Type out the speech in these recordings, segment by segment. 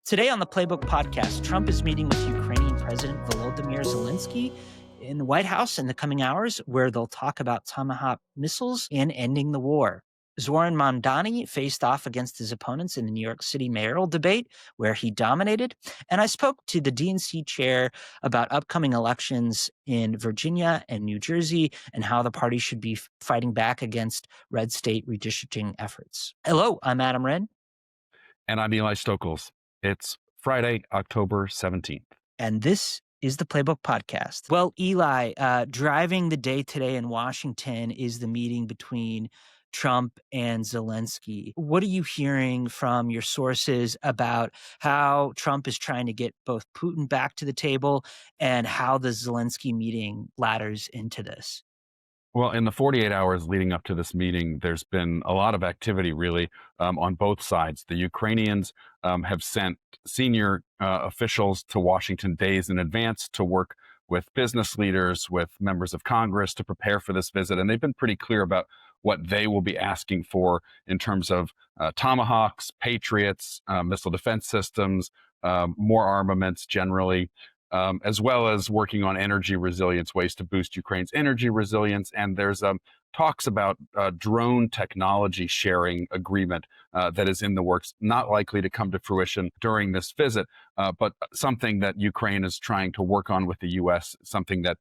Today on the Playbook podcast, Trump is meeting with Ukrainian President Volodymyr Zelenskyy in the White House in the coming hours, where they'll talk about Tomahawk missiles and ending the war. Zohran Mamdani faced off against his opponents in the New York City mayoral debate, where he dominated. And I spoke to the DNC chair about upcoming elections in Virginia and New Jersey and how the party should be fighting back against red state redistricting efforts. Hello, I'm Adam Wren. And I'm Eli Stokols. It's Friday, October 17th. And this is the Playbook podcast. Well, Eli, driving the day today in Washington is the meeting between Trump and Zelenskyy. What are you hearing from your sources about how Trump is trying to get both Putin back to the table and how the Zelenskyy meeting ladders into this? Well, in the 48 hours leading up to this meeting, there's been a lot of activity, really, on both sides. The Ukrainians have sent senior officials to Washington days in advance to work with business leaders, with members of Congress to prepare for this visit. And they've been pretty clear about what they will be asking for in terms of Tomahawks, Patriots, missile defense systems, more armaments generally. As well as working on energy resilience, ways to boost Ukraine's energy resilience. And there's talks about drone technology sharing agreement that is in the works, not likely to come to fruition during this visit, but something that Ukraine is trying to work on with the U.S., something that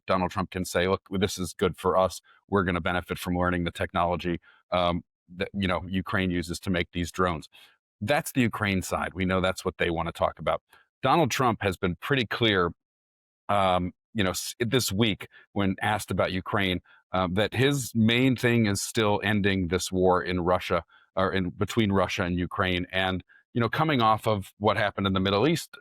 Donald Trump can say, look, this is good for us. We're going to benefit from learning the technology that Ukraine uses to make these drones. That's the Ukraine side. We know that's what they want to talk about. Donald Trump has been pretty clear, this week when asked about Ukraine, that his main thing is still ending this war in Russia or between Russia and Ukraine. And, coming off of what happened in the Middle East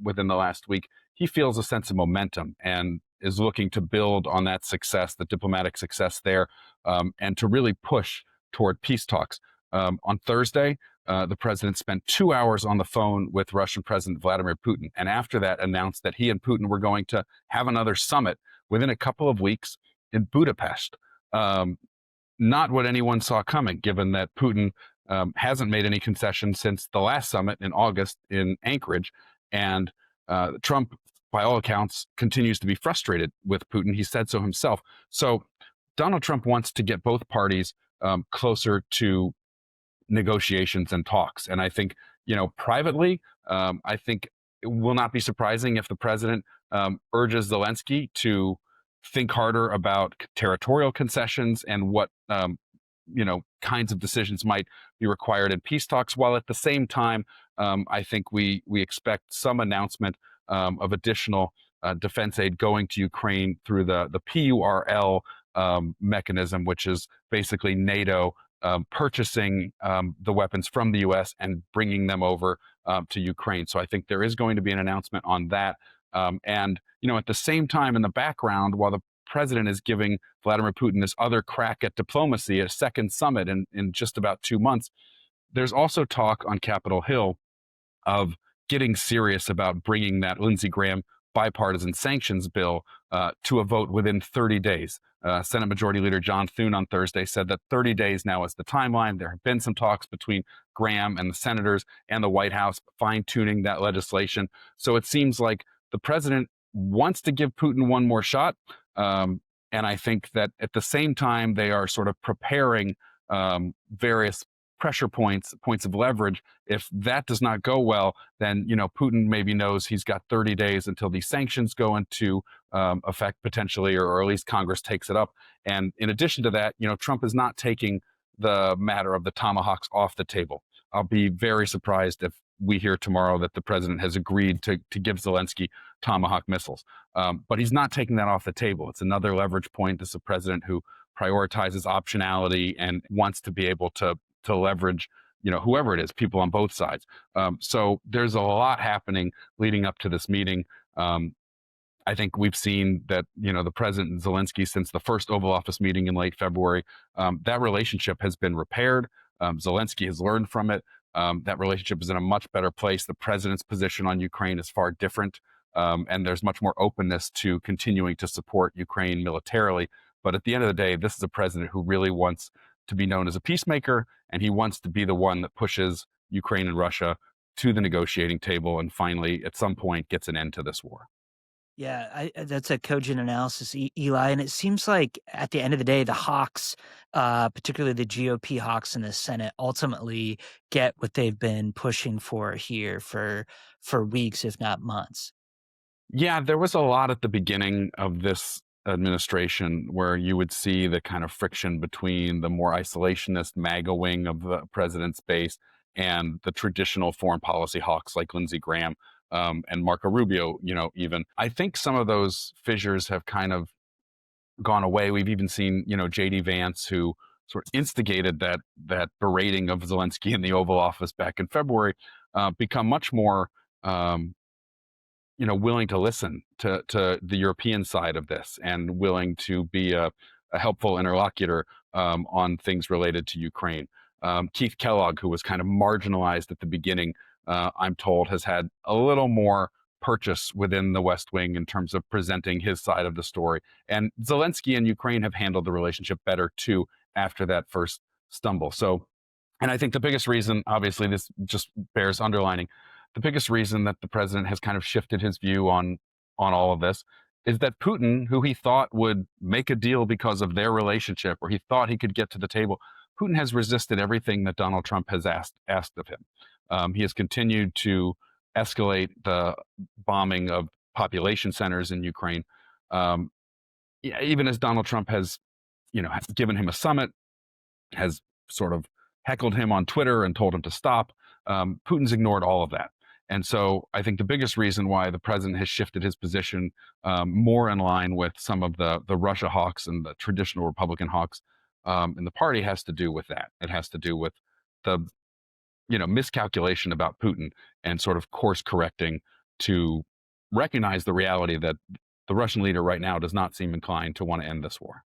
within the last week, he feels a sense of momentum and is looking to build on that success, the diplomatic success there, and to really push toward peace talks. On Thursday, the president spent 2 hours on the phone with Russian President Vladimir Putin, and after that announced that he and Putin were going to have another summit within a couple of weeks in Budapest. Not what anyone saw coming, given that Putin hasn't made any concessions since the last summit in August in Anchorage, and Trump, by all accounts, continues to be frustrated with Putin. He said so himself. So Donald Trump wants to get both parties closer to negotiations and talks. And I think, privately, I think it will not be surprising if the president urges Zelenskyy to think harder about territorial concessions and what, kinds of decisions might be required in peace talks, while at the same time, I think we expect some announcement of additional defense aid going to Ukraine through the PURL mechanism, which is basically NATO purchasing the weapons from the U.S. and bringing them over to Ukraine. So I think there is going to be an announcement on that. And, at the same time, in the background, while the president is giving Vladimir Putin this other crack at diplomacy, a second summit in just about 2 months, there's also talk on Capitol Hill of getting serious about bringing that Lindsey Graham bipartisan sanctions bill to a vote within 30 days. Senate Majority Leader John Thune on Thursday said that 30 days now is the timeline. There have been some talks between Graham and the senators and the White House fine-tuning that legislation. So it seems like the president wants to give Putin one more shot. And I think that at the same time, they are sort of preparing various pressure points of leverage. If that does not go well, then, Putin maybe knows he's got 30 days until these sanctions go into effect potentially, or at least Congress takes it up. And in addition to that, Trump is not taking the matter of the Tomahawks off the table. I'll be very surprised if we hear tomorrow that the president has agreed to give Zelenskyy Tomahawk missiles. But he's not taking that off the table. It's another leverage point. This is a president who prioritizes optionality and wants to be able to leverage, whoever it is, people on both sides. So there's a lot happening leading up to this meeting. I think we've seen that, the president and Zelenskyy, since the first Oval Office meeting in late February, that relationship has been repaired. Zelenskyy has learned from it. That relationship is in a much better place. The president's position on Ukraine is far different. And there's much more openness to continuing to support Ukraine militarily. But at the end of the day, this is a president who really wants to be known as a peacemaker, and he wants to be the one that pushes Ukraine and Russia to the negotiating table and finally, at some point, gets an end to this war. Yeah, that's a cogent analysis, Eli. And it seems like at the end of the day, the hawks, particularly the GOP hawks in the Senate, ultimately get what they've been pushing for here for weeks, if not months. Yeah, there was a lot at the beginning of this administration where you would see the kind of friction between the more isolationist MAGA wing of the president's base and the traditional foreign policy hawks like Lindsey Graham and Marco Rubio, even. I think some of those fissures have kind of gone away. We've even seen, JD Vance, who sort of instigated that berating of Zelensky in the Oval Office back in February, become much more willing to listen to the European side of this and willing to be a helpful interlocutor on things related to Ukraine. Keith Kellogg, who was kind of marginalized at the beginning, I'm told has had a little more purchase within the West Wing in terms of presenting his side of the story. And Zelensky and Ukraine have handled the relationship better too after that first stumble. So, and I think the biggest reason, obviously, this just bears underlining, the biggest reason that the president has kind of shifted his view on all of this is that Putin, who he thought would make a deal because of their relationship, or he thought he could get to the table, Putin has resisted everything that Donald Trump has asked of him. He has continued to escalate the bombing of population centers in Ukraine, even as Donald Trump has, given him a summit, has sort of heckled him on Twitter and told him to stop. Putin's ignored all of that. And so I think the biggest reason why the president has shifted his position more in line with some of the Russia hawks and the traditional Republican hawks in the party has to do with that. It has to do with the miscalculation about Putin and sort of course correcting to recognize the reality that the Russian leader right now does not seem inclined to want to end this war.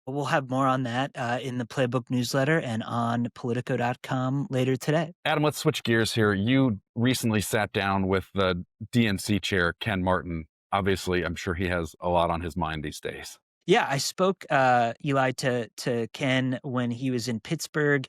We'll have more on that in the Playbook newsletter and on Politico.com later today. Adam, let's switch gears here. You recently sat down with the DNC chair, Ken Martin. Obviously, I'm sure he has a lot on his mind these days. Yeah, I spoke, Eli, to Ken when he was in Pittsburgh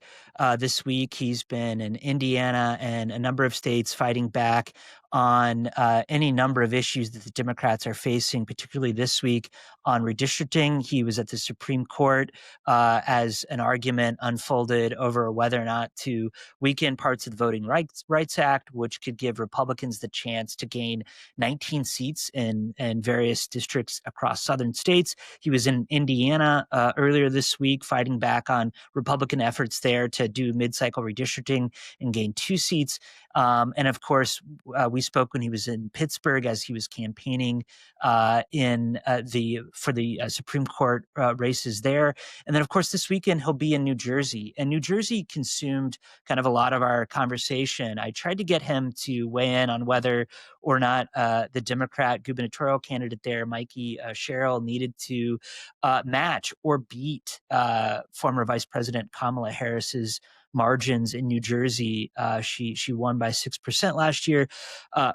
this week. He's been in Indiana and a number of states fighting back on any number of issues that the Democrats are facing, particularly this week on redistricting. He was at the Supreme Court as an argument unfolded over whether or not to weaken parts of the Voting Rights Act, which could give Republicans the chance to gain 19 seats in various districts across southern states. He was in Indiana earlier this week fighting back on Republican efforts there to do mid-cycle redistricting and gain 2 seats. And of course, we spoke when he was in Pittsburgh as he was campaigning for the Supreme Court races there. And then, of course, this weekend he'll be in New Jersey. And New Jersey consumed kind of a lot of our conversation. I tried to get him to weigh in on whether or not the Democrat gubernatorial candidate there, Mikey Sherrill, needed to match or beat former Vice President Kamala Harris's margins in New Jersey. She won by 6% last year.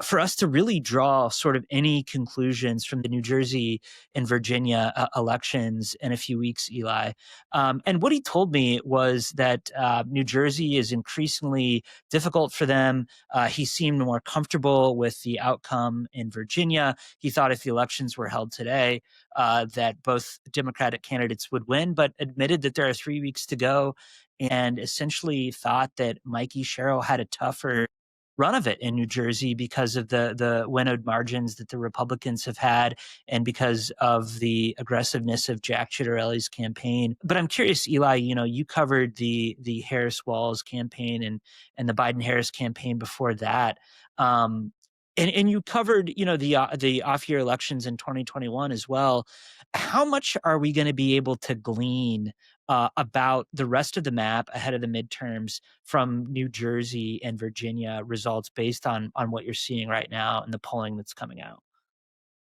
For us to really draw sort of any conclusions from the New Jersey and Virginia elections in a few weeks, Eli. And what he told me was that New Jersey is increasingly difficult for them. He seemed more comfortable with the outcome in Virginia. He thought if the elections were held today, that both Democratic candidates would win, but admitted that there are 3 weeks to go and essentially thought that Mikey Sherrill had a tougher run of it in New Jersey because of the winnowed margins that the Republicans have had and because of the aggressiveness of Jack Ciattarelli's campaign. But I'm curious, Eli, you covered the Harris-Walz campaign and the Biden-Harris campaign before that. And you covered, the off-year elections in 2021 as well. How much are we going to be able to glean about the rest of the map ahead of the midterms from New Jersey and Virginia results based on what you're seeing right now and the polling that's coming out?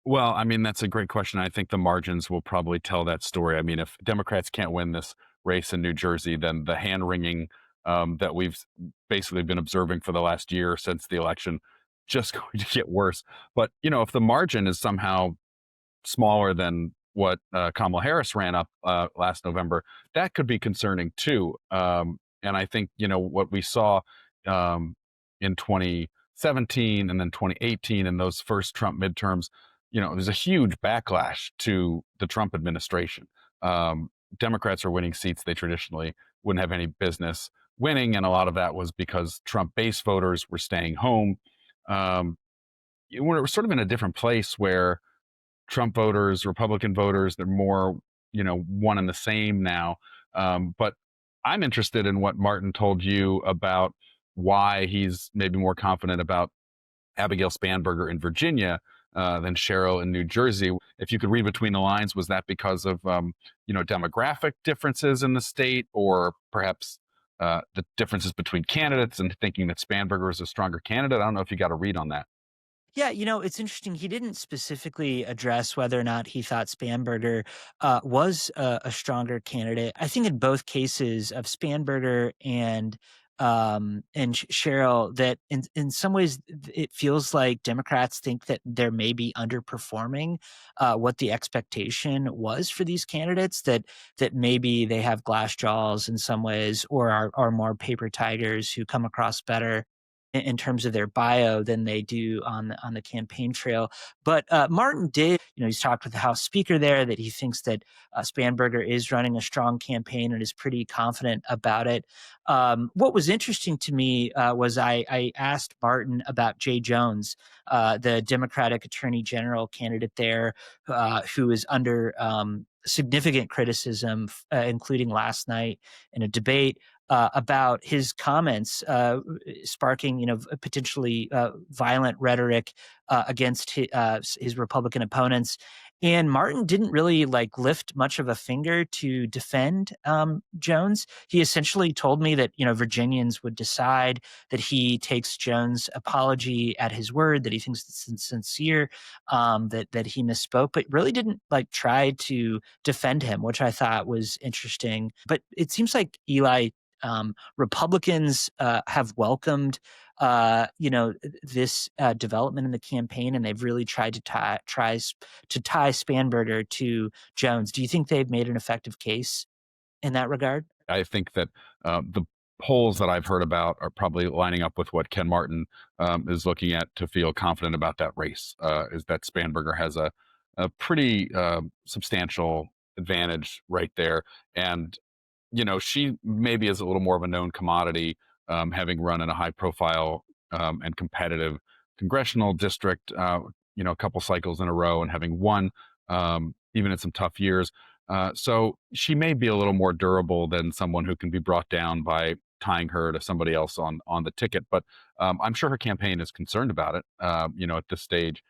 Well, I mean, that's a great question. I think the margins will probably tell that story. I mean, if Democrats can't win this race in New Jersey, then the hand wringing that we've basically been observing for the last year since the election just going to get worse. But, if the margin is somehow smaller than what Kamala Harris ran up last November, that could be concerning too. And I think, what we saw, in 2017 and then 2018 and those first Trump midterms, there's a huge backlash to the Trump administration. Democrats are winning seats they traditionally wouldn't have any business winning, and a lot of that was because Trump base voters were staying home. Um, we're sort of in a different place where Trump voters, Republican voters, they're more, one and the same now. But I'm interested in what Martin told you about why he's maybe more confident about Abigail Spanberger in Virginia than Cheryl in New Jersey. If you could read between the lines, was that because of demographic differences in the state, or perhaps the differences between candidates and thinking that Spanberger is a stronger candidate? I don't know if you got a read on that. Yeah, it's interesting. He didn't specifically address whether or not he thought Spanberger was a stronger candidate. I think in both cases of Spanberger and Cheryl, that in some ways it feels like Democrats think that they're maybe underperforming what the expectation was for these candidates. That maybe they have glass jaws in some ways, or are more paper tigers who come across better in terms of their bio than they do on the campaign trail. But Martin did, he's talked with the House Speaker there that he thinks that Spanberger is running a strong campaign and is pretty confident about it. What was interesting to me was I asked Martin about Jay Jones, the Democratic Attorney General candidate there, who is under significant criticism, including last night in a debate about his comments sparking, potentially violent rhetoric against his Republican opponents. And Martin didn't really lift much of a finger to defend Jones. He essentially told me that Virginians would decide, that he takes Jones' apology at his word, that he thinks it's sincere, that he misspoke, but really didn't try to defend him, which I thought was interesting. But it seems like Eli, Republicans have welcomed, this development in the campaign, and they've really tried to tie Spanberger to Jones. Do you think they've made an effective case in that regard? I think that the polls that I've heard about are probably lining up with what Ken Martin is looking at to feel confident about that race. Is that Spanberger has a pretty substantial advantage right there, and she maybe is a little more of a known commodity, having run in a high profile and competitive congressional district, a couple cycles in a row, and having won even in some tough years. So she may be a little more durable than someone who can be brought down by tying her to somebody else on the ticket. But I'm sure her campaign is concerned about it. At this stage,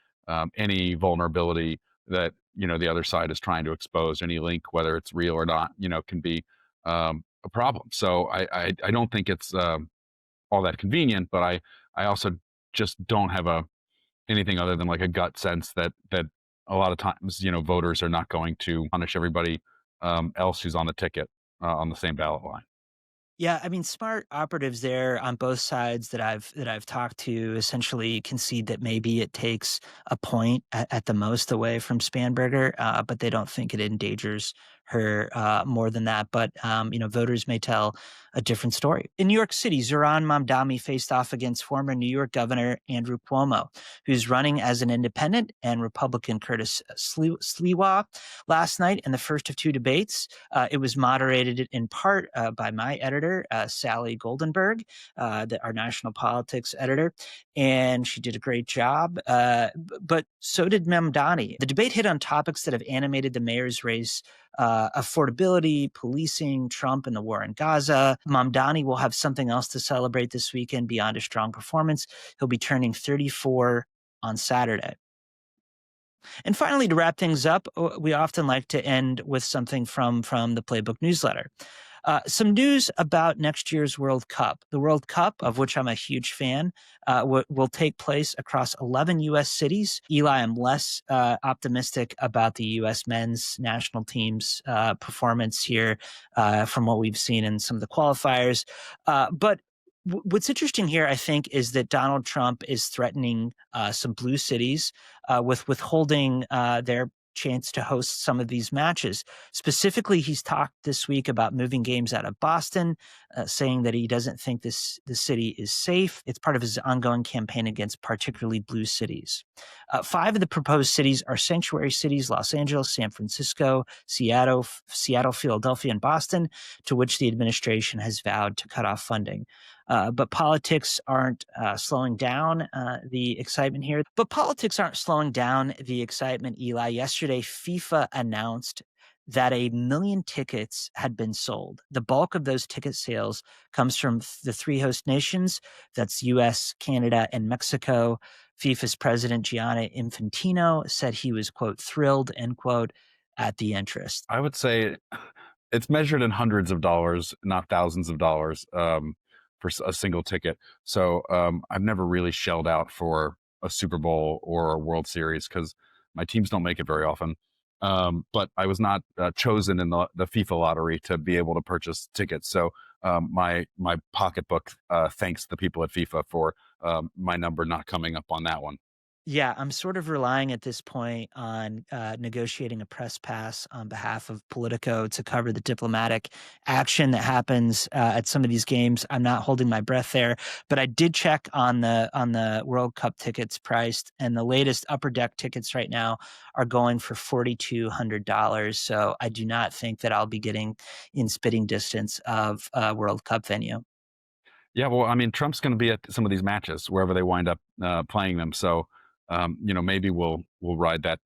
any vulnerability that the other side is trying to expose, any link, whether it's real or not, can be a problem. So I don't think it's all that convenient, but I also just don't have anything other than a gut sense that a lot of times voters are not going to punish everybody else who's on the ticket on the same ballot line. Yeah, I mean, smart operatives there on both sides that I've talked to essentially concede that maybe it takes a point at the most away from Spanberger, but they don't think it endangers her more than that. But voters may tell a different story. In New York City, Zohran Mamdani faced off against former New York Governor Andrew Cuomo, who's running as an independent, and Republican Curtis Sliwa last night in the first of two debates. It was moderated in part by my editor, Sally Goldenberg, our national politics editor, and she did a great job. But so did Mamdani. The debate hit on topics that have animated the mayor's race: affordability, policing, Trump, and the war in Gaza. Mamdani will have something else to celebrate this weekend beyond a strong performance. He'll be turning 34 on Saturday. And finally, to wrap things up, we often like to end with something from the Playbook newsletter. Some news about next year's World Cup. The World Cup, of which I'm a huge fan, will take place across 11 U.S. cities. Eli, I'm less optimistic about the U.S. men's national team's performance here from what we've seen in some of the qualifiers. But what's interesting here, I think, is that Donald Trump is threatening some blue cities with withholding their chance to host some of these matches. Specifically, he's talked this week about moving games out of Boston, saying that he doesn't think the city is safe. It's part of his ongoing campaign against particularly blue cities. 5 of the proposed cities are sanctuary cities: Los Angeles, San Francisco, Seattle, Philadelphia, and Boston, to which the administration has vowed to cut off funding. But politics aren't slowing down the excitement here. But politics aren't slowing down the excitement, Eli. Yesterday, FIFA announced that 1 million tickets had been sold. The bulk of those ticket sales comes from the 3 host nations. That's US, Canada, and Mexico. FIFA's president, Gianni Infantino, said he was, quote, thrilled, end quote, at the interest. I would say it's measured in hundreds of dollars, not thousands of dollars, for a single ticket. So I've never really shelled out for a Super Bowl or a World Series because my teams don't make it very often. But I was not chosen in the FIFA lottery to be able to purchase tickets. So my pocketbook thanks the people at FIFA for my number not coming up on that one. Yeah, I'm sort of relying at this point on negotiating a press pass on behalf of Politico to cover the diplomatic action that happens at some of these games. I'm not holding my breath there, but I did check on the World Cup tickets priced, and the latest Upper Deck tickets right now are going for $4,200. So I do not think that I'll be getting in spitting distance of a World Cup venue. Yeah, well, I mean, Trump's going to be at some of these matches wherever they wind up playing them. So maybe we'll ride that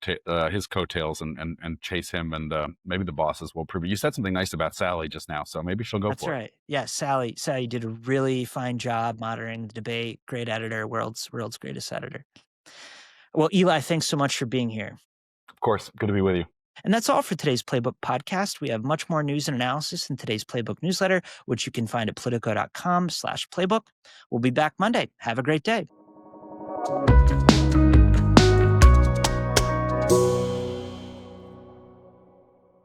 his coattails and chase him, and maybe the bosses will prove it. You said something nice about Sally just now, so maybe she'll go That's for it. right. Yeah, Sally did a really fine job moderating the debate. Great editor, world's greatest editor. Well, Eli, thanks so much for being here. Of course, good to be with you. And that's all for today's Playbook podcast. We have much more news and analysis in today's Playbook newsletter, which you can find at politico.com/playbook. We'll be back Monday. Have a great day.